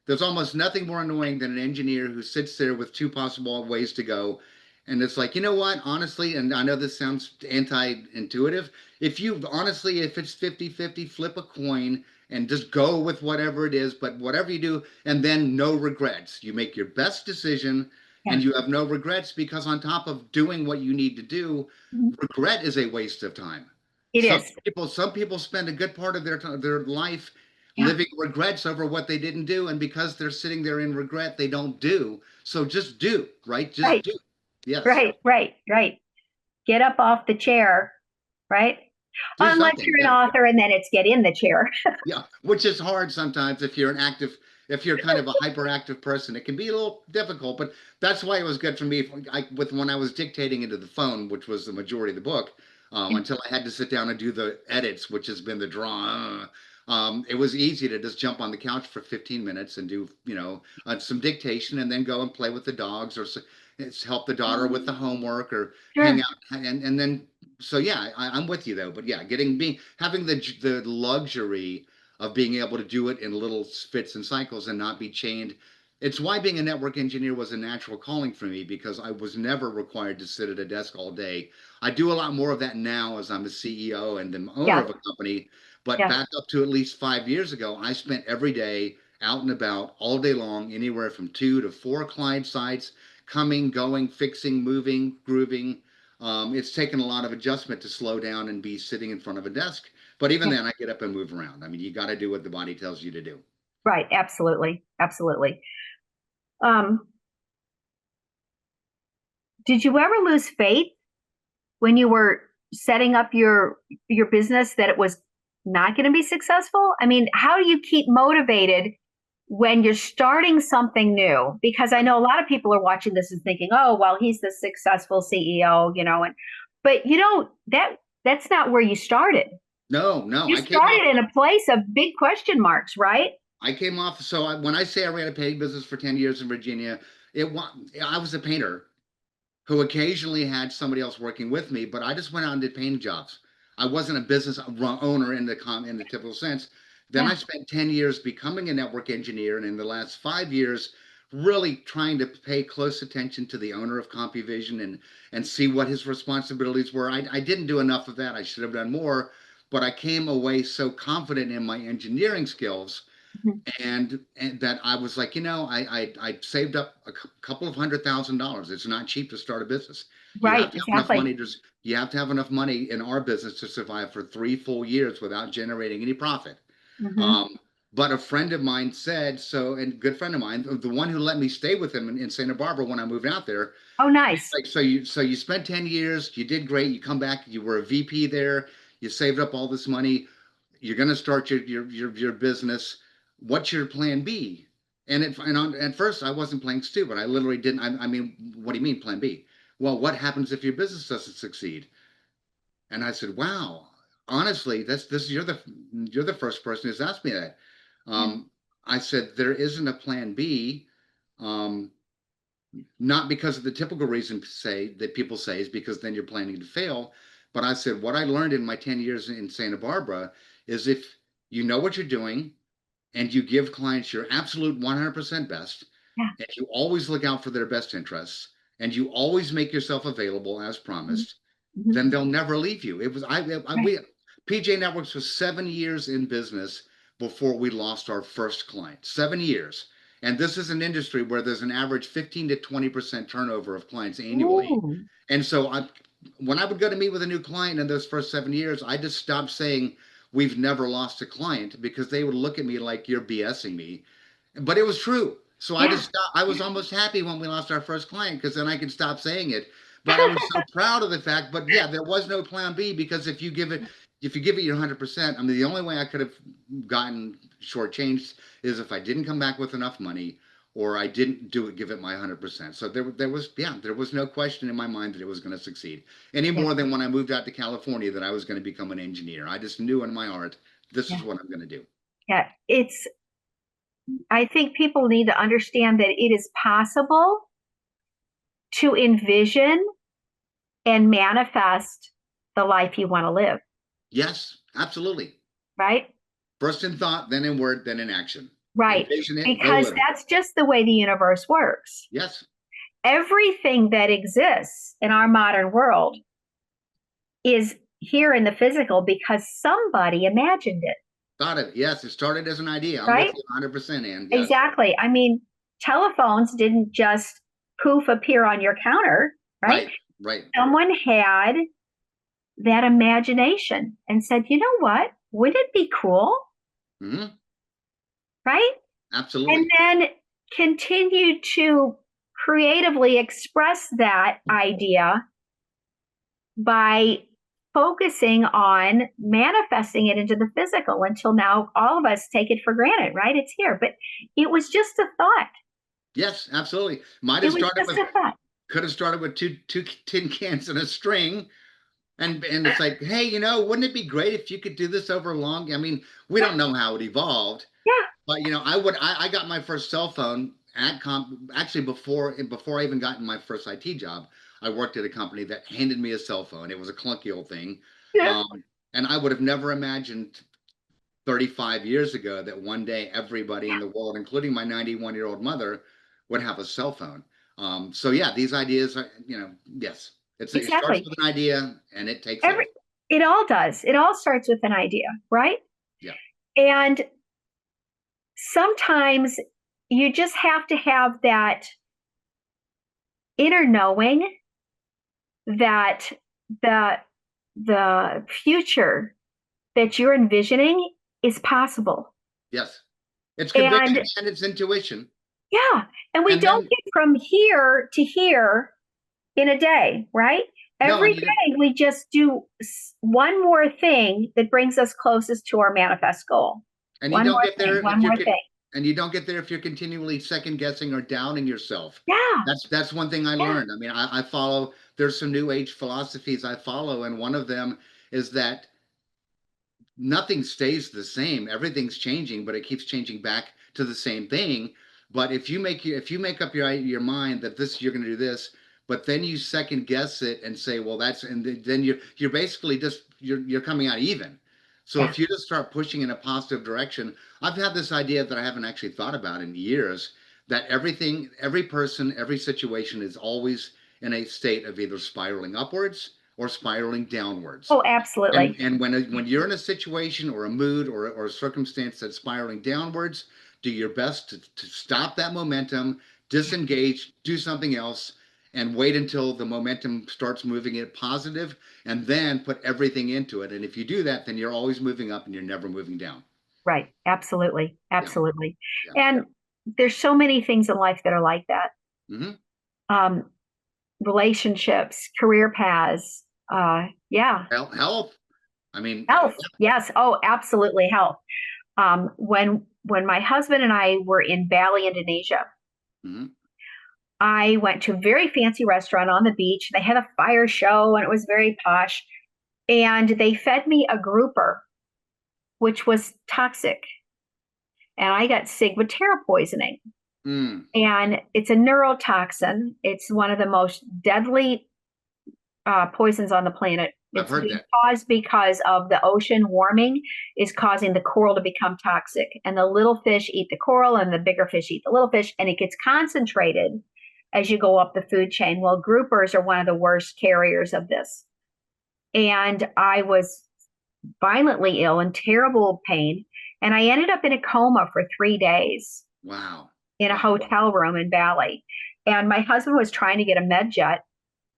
A: there's almost nothing more annoying than an engineer who sits there with two possible ways to go. And it's like, you know what, honestly, and I know this sounds anti-intuitive. If it's 50-50, flip a coin and just go with whatever it is, but whatever you do, and then no regrets. You make your best decision
B: Yeah.
A: and you have no regrets, because on top of doing what you need to do,
B: Mhm.
A: regret is a waste of time.
B: It is.
A: Some people spend a good part of their life
B: Yeah.
A: living regrets over what they didn't do, and because they're sitting there in regret, they don't do. So just do, right? Just
B: Right.
A: do. Yes.
B: Right. Right. Right. Get up off the chair. Right.
A: Do
B: Unless
A: something.
B: you're an
A: Yeah.
B: author and then it's get in the chair.
A: Yeah, which is hard sometimes if you're kind of a hyperactive person. It can be a little difficult, but that's why it was good for me. With when I was dictating into the phone, which was the majority of the book, until I had to sit down and do the edits, which has been the draw. It was easy to just jump on the couch for 15 minutes and do, some dictation, and then go and play with the dogs, or it's help the daughter with the homework, or hang
B: Sure.
A: out, and then. So yeah, I'm with you though. But yeah, having the luxury of being able to do it in little fits and cycles and not be chained. It's why being a network engineer was a natural calling for me, because I was never required to sit at a desk all day. I do a lot more of that now as I'm a CEO and the owner
B: Yeah.
A: of a company. But
B: Yeah.
A: back up to at least 5 years ago, I spent every day out and about all day long, anywhere from 2 to 4 client sites, coming, going, fixing, moving, grooving. It's taken a lot of adjustment to slow down and be sitting in front of a desk. But even
B: Yeah.
A: then, I get up and move around. I mean, you got to do what the body tells you to do.
B: Right. Absolutely. Absolutely. Um, did you ever lose faith when you were setting up your business that it was not going to be successful? I mean, how do you keep motivated when you're starting something new? Because I know a lot of people are watching this and thinking, "Oh, well, he's the successful CEO," but that's not where you started.
A: No, no,
B: You
A: I came off.
B: started in a place of big question marks, right?
A: I came off. So when I say I ran a painting business for 10 years in Virginia, I was a painter who occasionally had somebody else working with me, but I just went out and did painting jobs. I wasn't a business owner in the typical sense. Then
B: Yeah.
A: I spent 10 years becoming a network engineer, and in the last 5 years, really trying to pay close attention to the owner of CompuVision and see what his responsibilities were. I didn't do enough of that. I should have done more, but I came away so confident in my engineering skills
B: Mhm.
A: and that I was like, I saved up a couple of $100,000. It's not cheap to start a business. You
B: Right,
A: have to have enough
B: exactly.
A: money. You have to have enough money in our business to survive for 3 full years without generating any profit.
B: Hmm.
A: Um, but a friend of mine said so, and good friend of mine, the one who let me stay with him in Santa Barbara when I moved out there.
B: Oh, nice.
A: Like, so you spent 10 years, you did great, you come back, you were a VP there, you saved up all this money, you're going to start your business. What's your plan B? At first I wasn't playing stupid. I literally didn't. I mean, what do you mean plan B? Well, what happens if your business doesn't succeed? And I said, wow, honestly, that's this you're the first person who's asked me that.
B: Yeah.
A: Um, I said there isn't a plan B. Um, Not because of the typical reason say that people say is because then you're planning to fail. But I said what I learned in my 10 years in Santa Barbara is if you know what you're doing and you give clients your absolute 100% best
B: Yeah.
A: and you always look out for their best interests and you always make yourself available as promised,
B: Mm-hmm.
A: then they'll never leave you. It was I
B: Right.
A: we PJ Networks was 7 years in business before we lost our first client. 7 years. And this is an industry where there's an average 15 to 20% turnover of clients annually.
B: Ooh.
A: And so when I would go to meet with a new client in those first 7 years, I just stopped saying we've never lost a client because they would look at me like you're BSing me. But it was true. So I
B: Yeah.
A: just stopped. I was almost happy when we lost our first client because then I could stop saying it. But I was so proud of the fact. But yeah, there was no plan B because if you give it your 100%, I mean, the only way I could have gotten shortchanged is if I didn't come back with enough money or I didn't give it my 100%. So there was no question in my mind that it was going to succeed any
B: Yeah.
A: more than when I moved out to California that I was going to become an engineer. I just knew in my heart, this is
B: Yeah.
A: what I'm going to do.
B: Yeah. I think people need to understand that it is possible to envision and manifest the life you want to live,
A: Yes, absolutely.
B: right?
A: First in thought, then in word, then in action.
B: Right.
A: Envision it, go
B: Because
A: live it.
B: that's just the way the universe works.
A: Yes,
B: Everything that exists in our modern world is here in the physical because somebody imagined it,
A: thought of it. Yes, it started as an idea. I'm with
B: right?
A: you 100%, Ann. Yes,
B: Exactly. I mean, telephones didn't just poof appear on your counter, right?
A: right, right.
B: Someone had that imagination and said, you know what? Wouldn't it be cool?
A: Hmm.
B: Right? And
A: Absolutely.
B: then continue to creatively express that idea by focusing on manifesting it into the physical until now all of us take it for granted, right? It's here. But it was just a thought.
A: Yes, absolutely. Might
B: It
A: have
B: was
A: started
B: just
A: with,
B: a thought.
A: could have started with two tin cans and a string. And it's like, hey, wouldn't it be great if you could do this over long? I mean, we
B: Yeah.
A: don't know how it evolved.
B: Yeah.
A: But I got my first cell phone at actually before I even got in my first IT job. I worked at a company that handed me a cell phone. It was a clunky old thing,
B: Yeah.
A: um, and I would have never imagined 35 years ago that one day everybody in the world, including my 91-year-old mother, would have a cell phone. So yeah, these ideas are, yes, it starts
B: Exactly.
A: with an idea and it takes
B: Every
A: off.
B: it all does. It all starts with an idea, right?
A: Yeah.
B: And sometimes you just have to have that inner knowing that the future that you're envisioning is possible.
A: Yes. It's
B: And
A: conviction and it's intuition.
B: yeah, and we
A: And
B: don't
A: then,
B: get from here to here in a day, right?
A: no,
B: Every day we just do one more thing that brings us closest to our manifest goal.
A: and you
B: One
A: don't
B: more
A: get
B: thing,
A: there
B: one
A: if
B: more thing.
A: and you don't get there if you're continually second guessing or doubting yourself.
B: Yeah,
A: That's one thing I
B: yeah,
A: learned. I mean, I follow, there's some new age philosophies I follow, and one of them is that nothing stays the same. Everything's changing, but it keeps changing back to the same thing. But if you make up your mind that this you're going to do this, but then you second guess it and say, well, that's, and then you're basically just you're coming out even. So
B: yeah,
A: if you just start pushing in a positive direction, I've had this idea that I haven't actually thought about in years, that everything, every person, every situation is always in a state of either spiraling upwards or spiraling downwards.
B: oh, absolutely.
A: And when you're in a situation or a mood or a circumstance that's spiraling downwards, do your best to stop that momentum, disengage, do something else, and wait until the momentum starts moving it positive, and then put everything into it. And if you do that, then you're always moving up and you're never moving down.
B: Right, absolutely,
A: Yeah,
B: absolutely.
A: yeah.
B: And there's so many things in life that are like that.
A: Hmm.
B: Um, Relationships, career paths, yeah,
A: Health. I mean,
B: health. Yes, oh, absolutely, health. When my husband and I were in Bali, Indonesia,
A: mhm.
B: I went to a very fancy restaurant on the beach. They had a fire show and it was very posh. And they fed me a grouper, which was toxic. And I got sick with Sigma poisoning.
A: Mm,
B: And it's a neurotoxin. It's one of the most deadly poisons on the planet.
A: I've
B: It's
A: heard
B: being
A: that.
B: caused because of the ocean warming is causing the coral to become toxic. And the little fish eat the coral and the bigger fish eat the little fish. And it gets concentrated as you go up the food chain. Well, groupers are one of the worst carriers of this. And I was violently ill in terrible pain. And I ended up in a coma for 3 days
A: Wow.
B: in a
A: Wow.
B: hotel room in Bali. And my husband was trying to get a med jet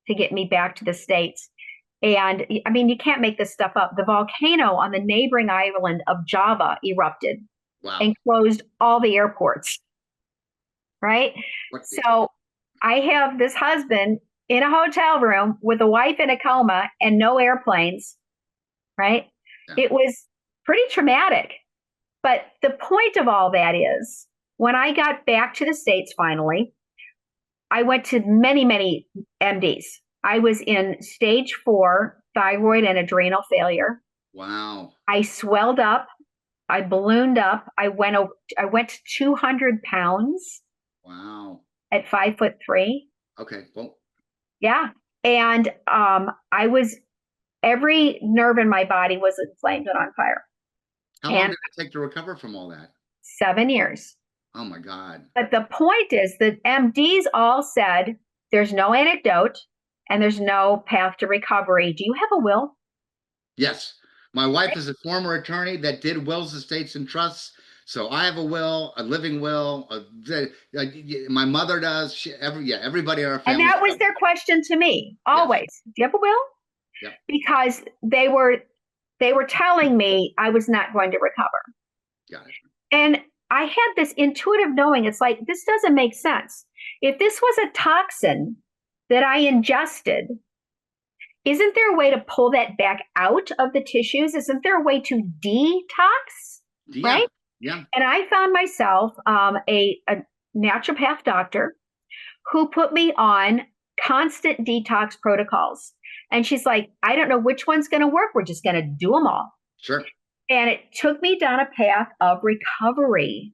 B: to get me back to the States. And I mean, you can't make this stuff up. The volcano on the neighboring island of Java erupted
A: Wow.
B: and closed all the airports. Right.
A: What the,
B: So I have this husband in a hotel room with a wife in a coma and no airplanes. Right.
A: yeah.
B: It was pretty traumatic. But the point of all that is when I got back to the States finally, I went to many, many MDs. I was in stage 4 thyroid and adrenal failure.
A: Wow.
B: I swelled up. I ballooned up. I went to 200 pounds
A: Wow.
B: at 5'3".
A: Okay. Well,
B: Yeah. And I was, every nerve in my body was inflamed and on fire.
A: how long
B: And
A: did it take to recover from all that?
B: 7 years.
A: Oh my God.
B: But the point is that MDs all said there's no antidote and there's no path to recovery. Do you have a will?
A: Yes. My wife is a former attorney that did wills, estates, and trusts. So I have a will, a living will. My mother does. Everybody in our
B: And
A: family.
B: that was their question to me always. Do you have a will?
A: Yeah.
B: Because they were telling me I was not going to recover.
A: Got it.
B: And I had this intuitive knowing. It's like, this doesn't make sense. If this was a toxin that I ingested, isn't there a way to pull that back out of the tissues? Isn't there a way to detox?
A: Yeah.
B: Right?
A: Yeah.
B: And I found myself a naturopath doctor who put me on constant detox protocols. And she's like, I don't know which one's going to work. We're just going to do them all.
A: Sure.
B: And it took me down a path of recovery.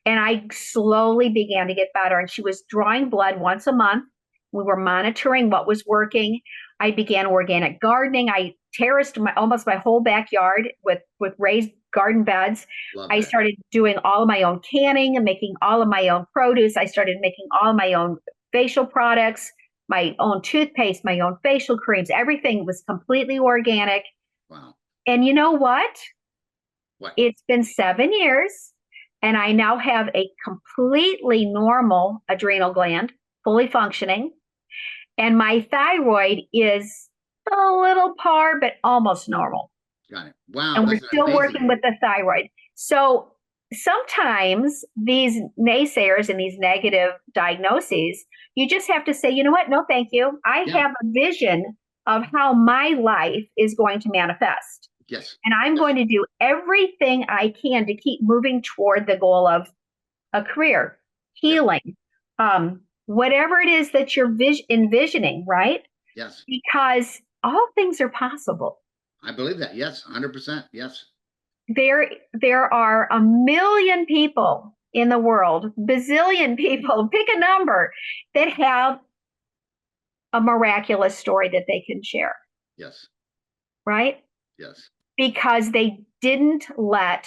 B: And I slowly began to get better. And she was drawing blood once a month. We were monitoring what was working. I began organic gardening. I terraced almost my whole backyard with raised garden beds.
A: Love
B: I
A: that.
B: started doing all of my own canning and making all of my own produce. I started making all of my own facial products, my own toothpaste, my own facial creams. Everything was completely organic.
A: Wow.
B: And you know what?
A: What?
B: It's been 7 years, and I now have a completely normal adrenal gland, fully functioning. And my thyroid is a little par, but almost normal.
A: Got it. Wow,
B: And we're
A: that's
B: still
A: amazing.
B: working with the thyroid. So sometimes these naysayers and these negative diagnoses, you just have to say, you know what? No, thank you. I
A: Yeah.
B: have a vision of how my life is going to manifest.
A: Yes.
B: And I'm
A: Yes.
B: going to do everything I can to keep moving toward the goal of a career,
A: Yes.
B: healing, whatever it is that you're envisioning, right?
A: Yes.
B: Because all things are possible.
A: I believe that. Yes. 100%. Yes.
B: There are a million people in the world, bazillion people, pick a number, that have a miraculous story that they can share,
A: Yes.
B: right?
A: Yes.
B: Because they didn't let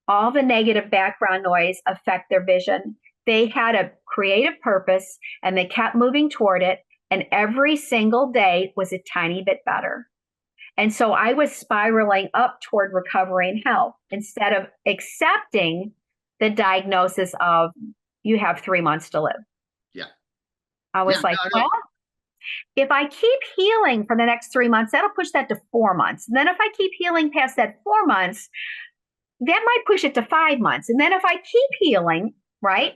B: all the negative background noise affect their vision. They had a creative purpose and they kept moving toward it. And every single day was a tiny bit better. And so I was spiraling up toward recovery and health instead of accepting the diagnosis of you have 3 months to live.
A: Yeah.
B: I
A: Yeah.
B: was like,
A: No,
B: well,
A: no.
B: if I keep healing for the next 3 months, that'll push that to 4 months. And then if I keep healing past that 4 months, that might push it to 5 months. And then if I keep healing, right,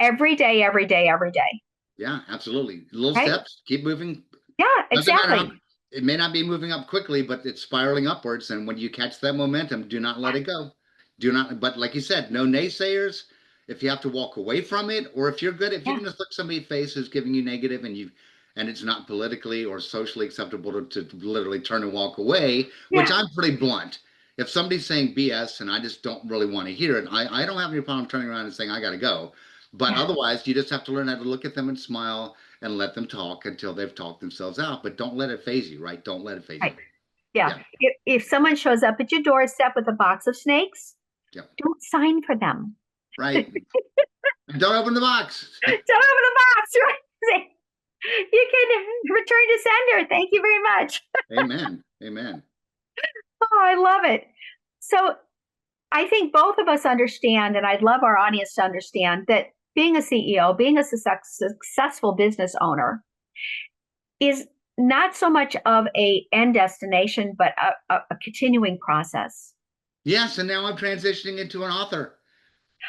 B: every day, every day, every day,
A: Yeah, absolutely. Little
B: right?
A: steps, keep moving.
B: Yeah,
A: Doesn't matter how,
B: exactly.
A: it may not be moving up quickly, but it's spiraling upwards. And when you catch that momentum, do not let it go. Do not, but like you said, no naysayers. If you have to walk away from it, or if you're good, if you
B: Yeah,
A: can just look somebody in the face who's giving you negative and it's not politically or socially acceptable to literally turn and walk away, which
B: yeah,
A: I'm pretty blunt. If somebody's saying BS and I just don't really want to hear it, I don't have any problem turning around and saying, I got to go. But
B: yeah.
A: otherwise, you just have to learn how to look at them and smile and let them talk until they've talked themselves out. But don't let it phase you, right? Don't let it phase you.
B: Right. Yeah.
A: Yeah.
B: If someone shows up at your doorstep with a box of snakes,
A: Yeah.
B: don't sign for them.
A: Right. Don't open the box.
B: Don't open the box. Right? You can return to sender. Thank you very much.
A: Amen. Amen.
B: Oh, I love it. So I think both of us understand, and I'd love our audience to understand that being a CEO, being a successful business owner is not so much of a end destination, but a continuing process.
A: Yes, and now I'm transitioning into an author,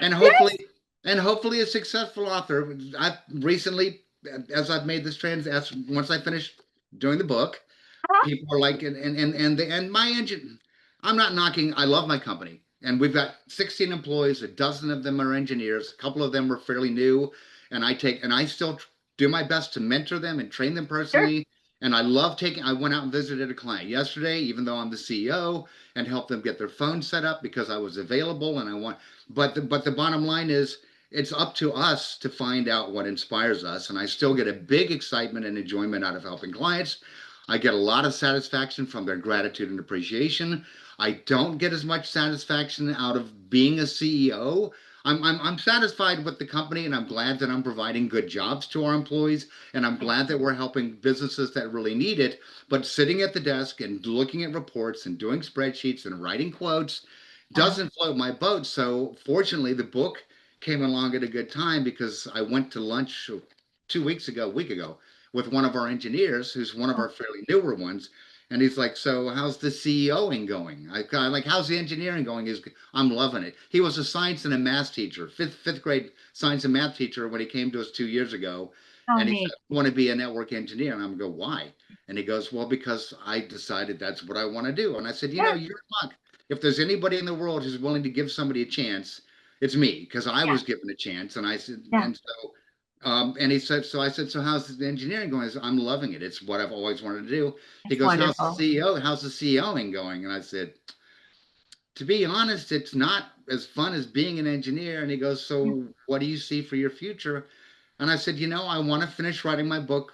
A: and
B: Yes.
A: hopefully a successful author. I've recently, as I've made this as once I finish doing the book,
B: Uh-huh.
A: people are like, and my engine. I'm not knocking. I love my company, and we've got 16 employees. A dozen of them are engineers. A couple of them are fairly new, and I still do my best to mentor them and train them
B: Sure.
A: personally. And I love taking. I went out and visited a client yesterday, even though I'm the CEO, and helped them get their phone set up because I was available and I want. But the bottom line is, it's up to us to find out what inspires us. And I still get a big excitement and enjoyment out of helping clients. I get a lot of satisfaction from their gratitude and appreciation. I don't get as much satisfaction out of being a CEO. I'm satisfied with the company and I'm glad that I'm providing good jobs to our employees and I'm glad that we're helping businesses that really need it. But sitting at the desk and looking at reports and doing spreadsheets and writing quotes
B: Uh,
A: doesn't float my boat. So fortunately, the book came along at a good time because I went to lunch 2 weeks ago, a week ago, with one of our engineers, who's one of our fairly newer ones. And he's like, "So how's the CEOing going?" I'm like, "How's the engineering going?" I'm loving it. He was a science and a math teacher, fifth grade science and math teacher when he came to us 2 years ago.
B: oh,
A: And he said,
B: neat.
A: "I want to be a network engineer." And I'm go, "Why?" And he goes, "Well, because I decided that's what I want to do." And I said,
B: Yeah,
A: "You're luck. If there's anybody in the world who's willing to give somebody a chance, it's me, because I
B: yeah,
A: was given a chance." And I said,
B: yeah.
A: and so and he said, so I said, "So how's the engineering going?" I said, "I'm loving it. It's what I've always wanted to do." He
B: It's
A: goes,
B: wonderful.
A: How's the CEOing going?" And I said, "To be honest, it's not as fun as being an engineer." And he goes,
B: Yeah,
A: "So what do you see for your future?" And I said, "I want to finish writing my book,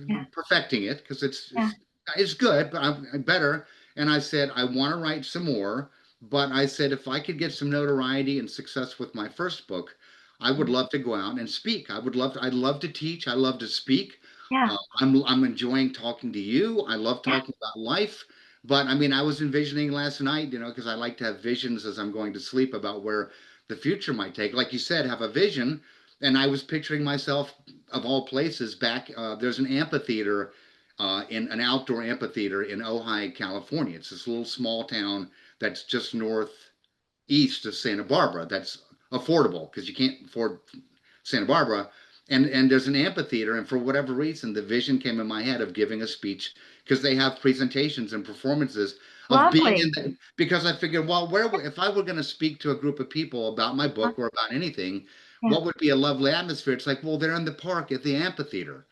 B: yeah,
A: perfecting it, because
B: yeah.
A: it's good, but I'm better." And I said, "I want to write some more, but I said if I could get some notoriety and success with my first book, I would love to go out and speak. I'd love to teach. I love to speak.
B: Yeah,
A: I'm enjoying talking to you. I love
B: yeah,
A: talking about life." But I mean, I was envisioning last night, because I like to have visions as I'm going to sleep about where the future might take. Like you said, have a vision. And I was picturing myself, of all places, back. There's an amphitheater in an outdoor amphitheater in Ojai, California. It's this little small town that's just northeast of Santa Barbara. That's affordable because you can't afford Santa Barbara. And there's an amphitheater, and for whatever reason, the vision came in my head of giving a speech because they have presentations and performances of being in
B: Lovely.
A: the, because I figured, well, if I were going to speak to a group of people about my
B: Uh,
A: book or about anything,
B: Yeah.
A: what would be a lovely atmosphere? It's like, well, they're in the park at the amphitheater.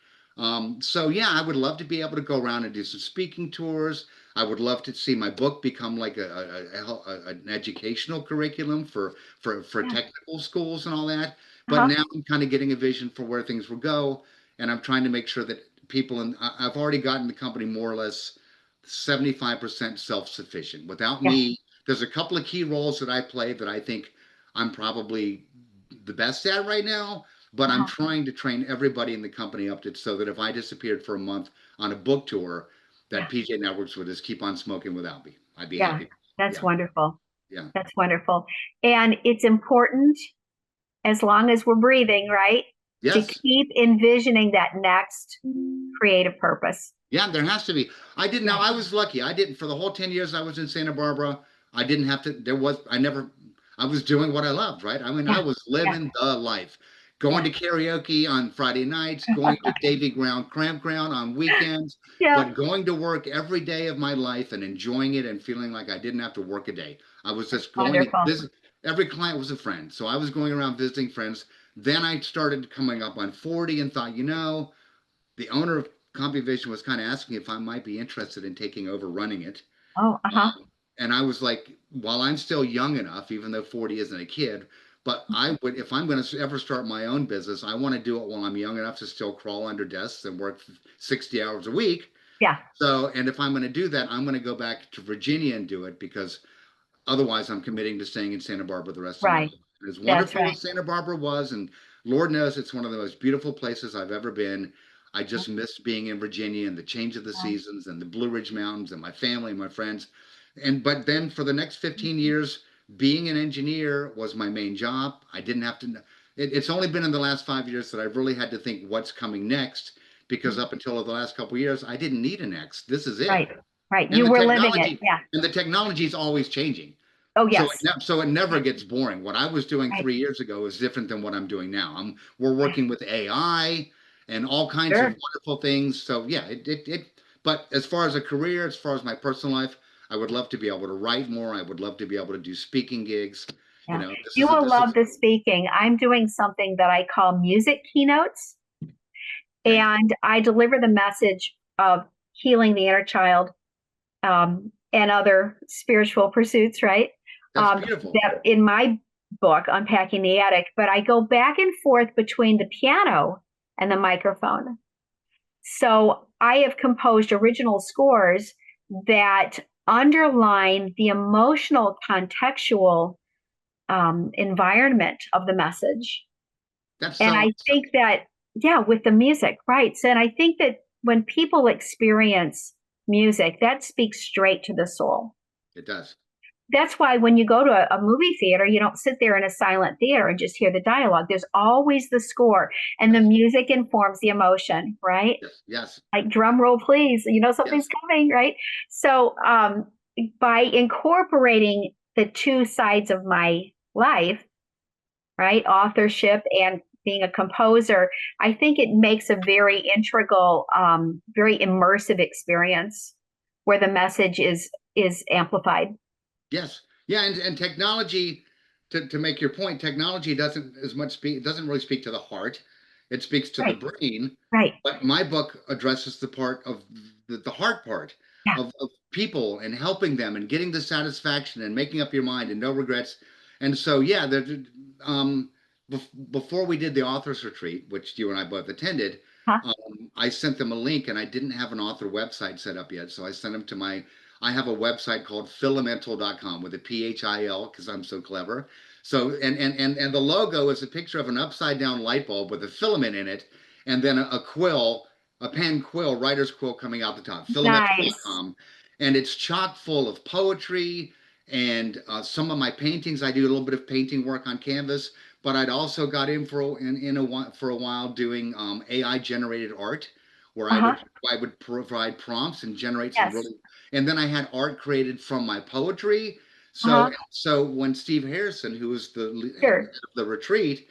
A: So yeah, I would love to be able to go around and do some speaking tours. I would love to see my book become like an educational curriculum for
B: Yeah.
A: technical schools and all that. But
B: Uh-huh.
A: now I'm kind of getting a vision for where things will go, and I'm trying to make sure that people and I've already gotten the company more or less 75% self-sufficient. Without
B: Yeah.
A: me, there's a couple of key roles that I play that I think I'm probably the best at right now, but I'm
B: Uh-huh.
A: trying to train everybody in the company up to so that if I disappeared for a month on a book tour, that
B: Yeah.
A: PJ Networks would just keep on smoking without me. I'd be
B: Yeah.
A: happy.
B: That's
A: Yeah,
B: wonderful.
A: yeah.
B: That's wonderful. And it's important, as long as we're breathing, right, to
A: Yes.
B: keep envisioning that next creative purpose.
A: Yeah, there has to be. I didn't
B: Yeah.
A: know. I was lucky. I didn't, for the whole 10 years I was in Santa Barbara, I didn't have to, I never, I was doing what I loved, right? I mean, I
B: Yeah.
A: was
B: Yeah.
A: living the life. Going
B: Yeah.
A: to karaoke on Friday nights, going to Davy Ground Campground on weekends,
B: Yeah.
A: but going to work every day of my life and enjoying it and feeling like I didn't have to work a day. I was just going and
B: Wonderful.
A: visit. Every client was a friend. So I was going around visiting friends. Then I started coming up on 40 and thought, the owner of CompuVision was kind of asking if I might be interested in taking over running it.
B: Oh, uh-huh.
A: And I was like, while I'm still young enough, even though 40 isn't a kid, but I would, if I'm going to ever start my own business, I want to do it while I'm young enough to still crawl under desks and work 60 hours a week.
B: Yeah.
A: So, and if I'm going to do that, I'm going to go back to Virginia and do it because otherwise, I'm committing to staying in Santa Barbara the rest of my
B: Right.
A: life. As
B: That's
A: wonderful
B: right.
A: as Santa Barbara was, and Lord knows it's one of the most beautiful places I've ever been. I just miss being in Virginia and the change of the seasons and the Blue Ridge Mountains and my family and my friends. And but then for the next 15 years, being an engineer was my main job. I didn't have to. It's only been in the last 5 years that I've really had to think what's coming next. Because up until the last couple of years, I didn't need a next. This is it.
B: Right. Right.
A: And
B: You
A: the
B: were living it.
A: technology
B: Yeah.
A: and the technology is always changing.
B: Oh,
A: So
B: yes.
A: so it never gets boring. What I was doing
B: Right.
A: 3 years ago is different than what I'm doing now. We're
B: Yeah.
A: working with AI and all kinds of
B: Sure.
A: wonderful things. So yeah, but as far as a career, as far as my personal life, I would love to be able to write more. I would love to be able to do speaking gigs.
B: Yeah.
A: This
B: You
A: is
B: will
A: this
B: love
A: is
B: the speaking. I'm doing something that I call music keynotes,
A: okay.
B: and I deliver the message of healing the inner child, and other spiritual pursuits, right?
A: That's beautiful.
B: That in my book, Unpacking the Attic, but I go back and forth between the piano and the microphone. So I have composed original scores that underline the emotional, contextual environment of the message.
A: That's
B: And I think that, yeah, with the music, right. So, and I think that when people experience music, that speaks straight to the soul.
A: it does.
B: That's why when you go to a movie theater, you don't sit there in a silent theater and just hear the dialogue. There's always the score, and the
A: Yes.
B: music informs the emotion, right?
A: Yes. Yes.
B: Like drum roll, please. You know something's
A: Yes.
B: coming, right? So by incorporating the two sides of my life, right, authorship and being a composer, I think it makes a very integral, very immersive experience where the message is amplified.
A: Yes. Yeah, and technology, to make your point, technology doesn't as much speak, it doesn't really speak to the heart. It speaks to the
B: Right,
A: brain.
B: right,
A: But my book addresses the part of the heart part
B: yeah,
A: of people and helping them and getting the satisfaction and making up your mind and no regrets. And so, yeah, um, before we did the authors retreat, which you and I both attended,
B: huh,
A: I sent them a link and I didn't have an author website set up yet. So I sent them to I have a website called philamental.com with a PHIL because I'm so clever. So, and the logo is a picture of an upside down light bulb with a filament in it and then a quill, a pen quill, writer's quill coming out the top,
B: nice,
A: philamental.com. And it's chock full of poetry and some of my paintings. I do a little bit of painting work on canvas, but I'd also got in for a while doing AI generated art, where
B: Uh-huh.
A: I would provide prompts and generate some
B: Yes.
A: really, and then I had art created from my poetry.
B: Uh-huh.
A: So when Steve Harrison, who was the head
B: Sure.
A: of the retreat,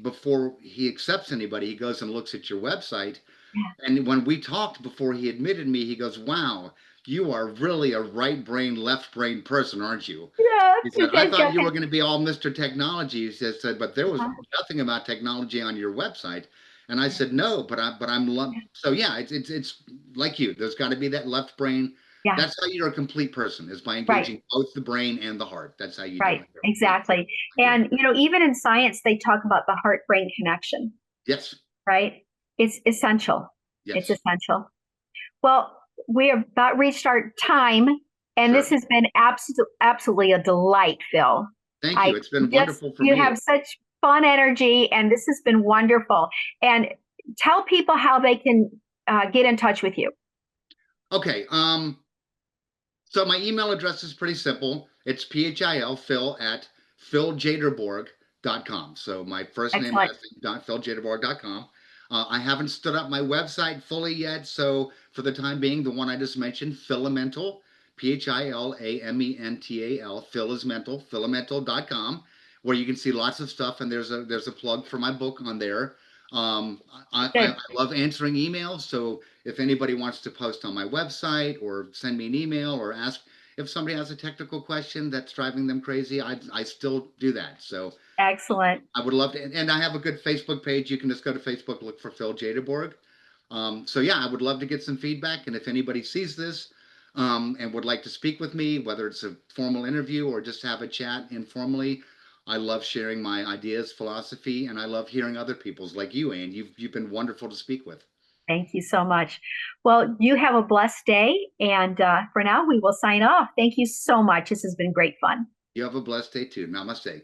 A: before he accepts anybody, he goes and looks at your website.
B: Yeah.
A: And when we talked before he admitted me, he goes, "Wow, you are really a right brain, left brain person, aren't you?"
B: Yes.
A: He said,
B: You
A: "I
B: guys
A: thought
B: got
A: you were
B: that.
A: going to be all Mr. Technology." He said, "But there was
B: Uh-huh.
A: nothing about technology on your website." And I said, "No, but I'm so yeah, it's like you. There's got to be that left brain.
B: Yeah.
A: That's how you're a complete person, is by
B: Right.
A: engaging both the brain and the heart. That's how you do
B: Right.
A: it." Yeah,
B: Exactly.
A: I agree.
B: And, even in science, they talk about the heart-brain connection,
A: Yes,
B: right? It's essential. It's
A: yes,
B: essential. Well, we have about reached our time, and this
A: sure.
B: has been absolutely a delight, Phil.
A: Thank
B: I
A: you. It's been
B: just,
A: wonderful for
B: you
A: me.
B: have such fun energy, and this has been wonderful. And tell people how they can get in touch with you.
A: Okay. So my email address is pretty simple. It's Phil at PhilJaderborg.com. So my first name,
B: Excellent.
A: last name, PhilJaderborg.com. I haven't stood up my website fully yet. So for the time being, the one I just mentioned, Philamental, Philamental, Phil is mental, Philamental.com, where you can see lots of stuff. And there's a plug for my book on there. Um, I
B: Good.
A: love answering emails. So if anybody wants to post on my website or send me an email or ask if somebody has a technical question that's driving them crazy, I still do that. So
B: Excellent.
A: I would love to, and I have a good Facebook page. You can just go to Facebook, look for Phil Jaderborg. So yeah, I would love to get some feedback. And if anybody sees this and would like to speak with me, whether it's a formal interview or just have a chat informally, I love sharing my ideas, philosophy, and I love hearing other people's like you, Anne. You've been wonderful to speak with.
B: Thank you so much. Well, you have a blessed day. And for now, we will sign off. Thank you so much. This has been great fun.
A: You have a blessed day too. Namaste.